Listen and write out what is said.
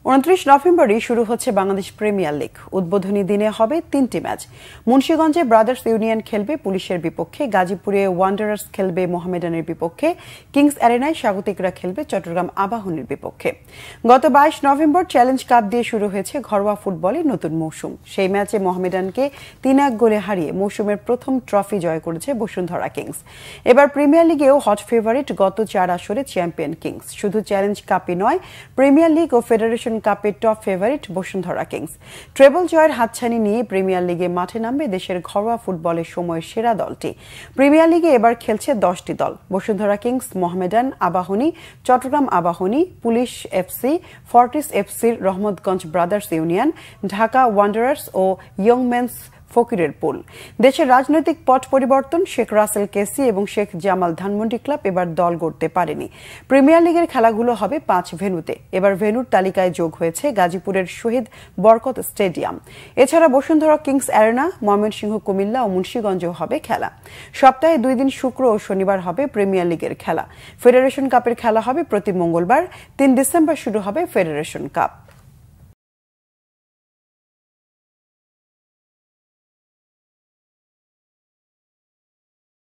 29 নভেম্বরই শুরু হচ্ছে Bangladesh premier league. উদ্বোধনী দিনে হবে 3টি ম্যাচ। মুন্সিগঞ্জে ব্রাদার্স ইউনিয়ন খেলবে পুলিশের বিপক্ষে, গাজীপুরে ওয়ান্ডারার্স খেলবে মোহামেডানের বিপক্ষে, কিংস অ্যারেনায় স্বাগতিকরা খেলবে চট্টগ্রাম আবাহনীর বিপক্ষে। গত 22 নভেম্বর চ্যালেঞ্জ কাপ দিয়ে শুরু হয়েছে ঘরোয়া ফুটবলের নতুন মৌসুম। সেই ম্যাচে মোহামেডানকে 3-1 গোলে হারিয়ে মৌসুমের প্রথম ট্রফি জয় করেছে বসুন্ধরা কিংস। এবার প্রিমিয়ার লিগেও হট ফেভারিট গত 4 আসরে চ্যাম্পিয়ন কিংস। শুধু চ্যালেঞ্জ কাপই নয়, প্রিমিয়ার লিগ ও ফেডারেশন কাপের top favourite Bashundhara Kings. Treble জয়ের হাতছানি নিয়ে প্রিমিয়ার লিগে মাঠে নামবে দেশের ঘরোয়া ফুটবলের সময়ের সেরা দলটি। প্রিমিয়ার লিগে এবার খেলছে 10টি দল: Bashundhara Kings, Mohammedan, Abahani, Chattogram Abahani, Police FC, Fortis এফসির Rahmatganj Brothers Union, Dhaka Wanderers ও ইয়ংম্যানস ফকিরের পুল। দেশের রাজনৈতিক পট পরিবর্তন, শেখ রাসেল কেসি এবং শেখ জামাল ধানমন্ডি ক্লাব এবার দল গড়তে পারেনি। প্রিমিয়ার লিগের খেলাগুলো হবে 5 ভেন্যুতে। এবার ভেন্যুর তালিকায় যোগ হয়েছে গাজীপুরের শহীদ বরকত স্টেডিয়াম। এছাড়া বসুন্ধরা কিংস অ্যারেনা, ময়মনসিংহ, কুমিল্লা ও মুন্সিগঞ্জেও হবে খেলা। সপ্তাহে 2 দিন শুক্র ও শনিবার হবে প্রিমিয়ার লিগের খেলা। ফেডারেশন কাপের খেলা হবে প্রতি মঙ্গলবার। 3 ডিসেম্বর শুরু হবে ফেডারেশন কাপ।